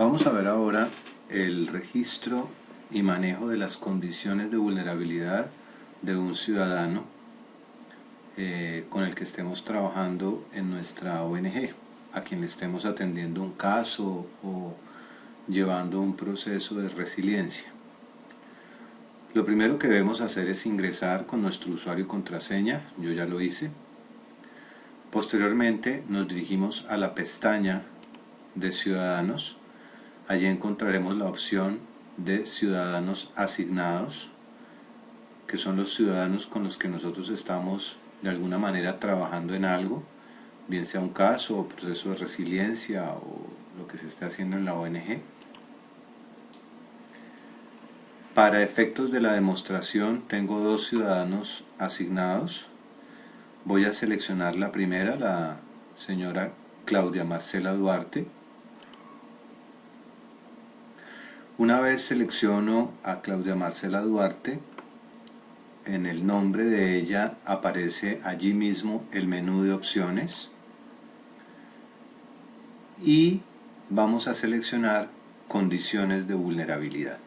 Vamos a ver ahora el registro y manejo de las condiciones de vulnerabilidad de un ciudadano con el que estemos trabajando en nuestra ONG, a quien le estemos atendiendo un caso o llevando un proceso de resiliencia. Lo primero que debemos hacer es ingresar con nuestro usuario y contraseña. Yo ya lo hice. Posteriormente nos dirigimos a la pestaña de Ciudadanos. Allí encontraremos la opción de Ciudadanos asignados, que son los ciudadanos con los que nosotros estamos de alguna manera trabajando en algo, bien sea un caso o proceso de resiliencia o lo que se esté haciendo en la ONG. Para efectos de la demostración tengo dos ciudadanos asignados. Voy a seleccionar la primera, la señora Claudia Marcela Duarte. Una vez selecciono a Claudia Marcela Duarte, en el nombre de ella aparece allí mismo el menú de opciones y vamos a seleccionar condiciones de vulnerabilidad.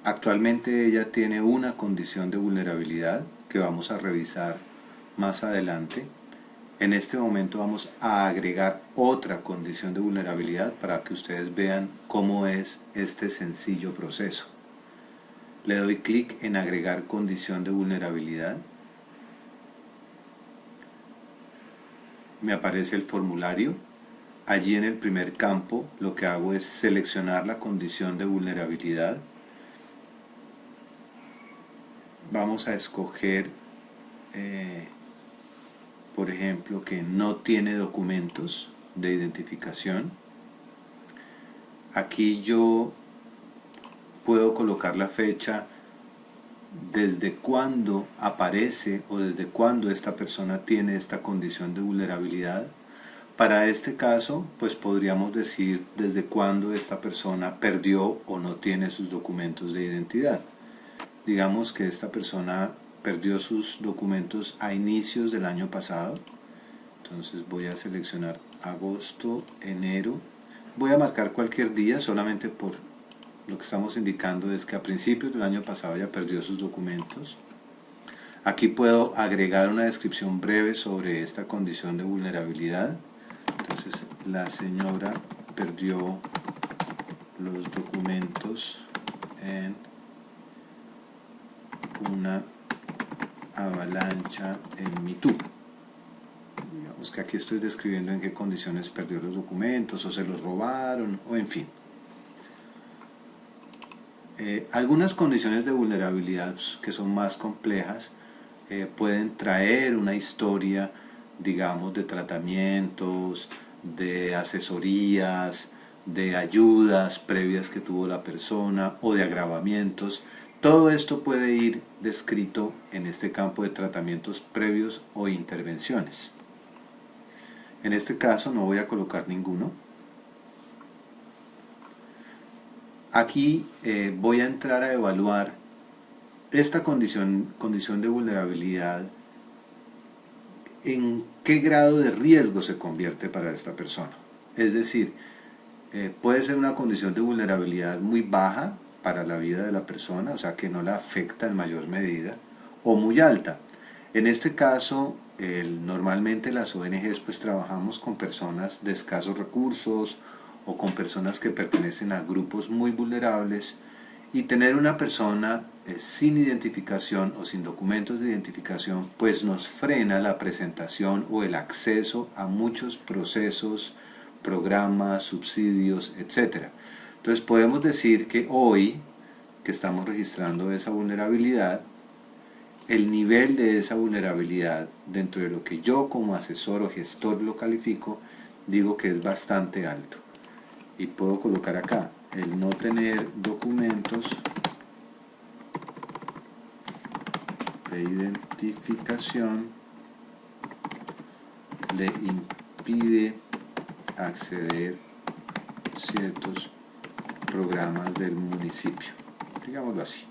Actualmente ella tiene una condición de vulnerabilidad que vamos a revisar más adelante. En este momento vamos a agregar otra condición de vulnerabilidad para que ustedes vean cómo es este sencillo proceso. Le doy clic en agregar condición de vulnerabilidad. Me aparece el formulario. Allí en el primer campo lo que hago es seleccionar la condición de vulnerabilidad. Vamos a escoger, por ejemplo, que no tiene documentos de identificación. Aquí yo puedo colocar la fecha desde cuándo aparece o desde cuándo esta persona tiene esta condición de vulnerabilidad. Para este caso, pues podríamos decir desde cuándo esta persona perdió o no tiene sus documentos de identidad. Digamos que esta persona perdió sus documentos a inicios del año pasado. Entonces voy a seleccionar agosto, enero. Voy a marcar cualquier día, solamente por lo que estamos indicando es que a principios del año pasado ya perdió sus documentos. Aquí puedo agregar una descripción breve sobre esta condición de vulnerabilidad. Entonces la señora perdió los documentos en una avalancha en Mitú. Digamos que aquí estoy describiendo en qué condiciones perdió los documentos, o se los robaron, o en fin. Algunas condiciones de vulnerabilidad que son más complejas pueden traer una historia, digamos, de tratamientos, de asesorías, de ayudas previas que tuvo la persona o de agravamientos. Todo esto puede ir descrito en este campo de tratamientos previos o intervenciones. En este caso no voy a colocar ninguno. Aquí voy a entrar a evaluar esta condición de vulnerabilidad, en qué grado de riesgo se convierte para esta persona. Es decir, puede ser una condición de vulnerabilidad muy baja para la vida de la persona, o sea que no la afecta en mayor medida, o muy alta. En este caso, normalmente las ONGs pues trabajamos con personas de escasos recursos o con personas que pertenecen a grupos muy vulnerables, y tener una persona sin identificación o sin documentos de identificación pues nos frena la presentación o el acceso a muchos procesos, programas, subsidios, etc. Entonces podemos decir que hoy que estamos registrando esa vulnerabilidad, el nivel de esa vulnerabilidad dentro de lo que yo como asesor o gestor lo califico, digo que es bastante alto. Y puedo colocar acá, el no tener documentos de identificación le impide acceder a ciertos programas del municipio, digámoslo así.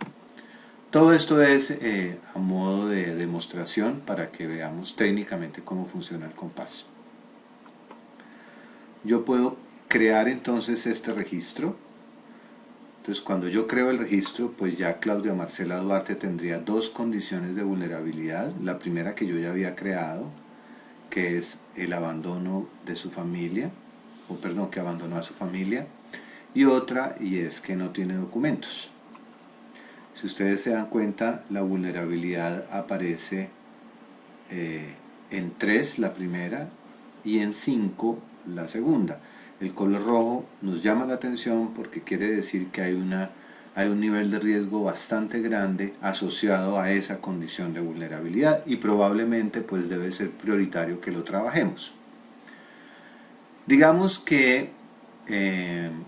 Todo esto es a modo de demostración para que veamos técnicamente cómo funciona el compás. yo puedo crear entonces este registro. Entonces cuando yo creo el registro, pues ya Claudia Marcela Duarte tendría dos condiciones de vulnerabilidad. La primera que yo ya había creado, que es el abandono de su familia, o perdón, que abandonó a su familia, y otra, y es que no tiene documentos. Si ustedes se dan cuenta, la vulnerabilidad aparece en 3 la primera y en 5 la segunda. El color rojo nos llama la atención porque quiere decir que hay un nivel de riesgo bastante grande asociado a esa condición de vulnerabilidad y probablemente pues debe ser prioritario que lo trabajemos. Digamos que en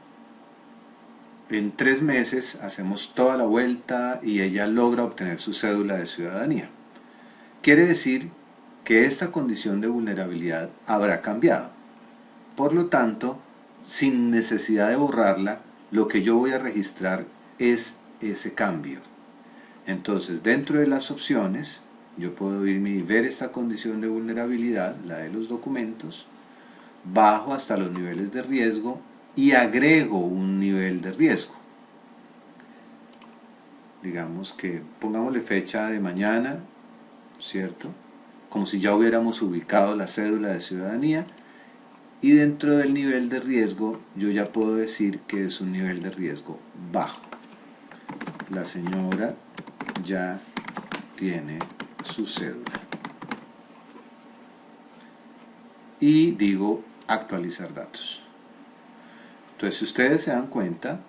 3 meses hacemos toda la vuelta y ella logra obtener su cédula de ciudadanía. Quiere decir que esta condición de vulnerabilidad habrá cambiado. Por lo tanto, sin necesidad de borrarla, lo que yo voy a registrar es ese cambio. Entonces, dentro de las opciones, yo puedo irme y ver esta condición de vulnerabilidad, la de los documentos, bajo hasta los niveles de riesgo y agrego un nivel de riesgo. Digamos que pongámosle fecha de mañana, ¿cierto? Como si ya hubiéramos ubicado la cédula de ciudadanía, y dentro del nivel de riesgo yo ya puedo decir que es un nivel de riesgo bajo. La señora ya tiene su cédula. Y digo actualizar datos. Entonces, si ustedes se dan cuenta,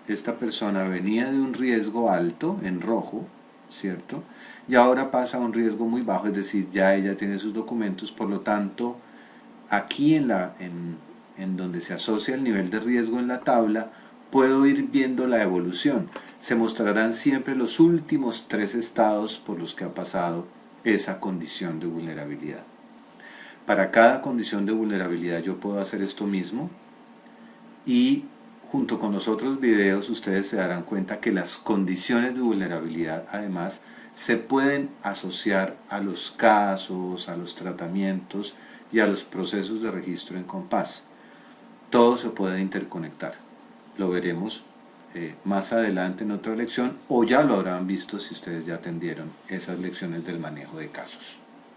esta persona venía de un riesgo alto, en rojo, ¿cierto? Y ahora pasa a un riesgo muy bajo, es decir, ya ella tiene sus documentos, por lo tanto, aquí en donde se asocia el nivel de riesgo en la tabla, puedo ir viendo la evolución. Se mostrarán siempre los últimos 3 estados por los que ha pasado esa condición de vulnerabilidad. Para cada condición de vulnerabilidad yo puedo hacer esto mismo y junto con los otros videos ustedes se darán cuenta que las condiciones de vulnerabilidad además se pueden asociar a los casos, a los tratamientos y a los procesos de registro en Compass. Todo se puede interconectar. Lo veremos más adelante en otra lección o ya lo habrán visto si ustedes ya atendieron esas lecciones del manejo de casos.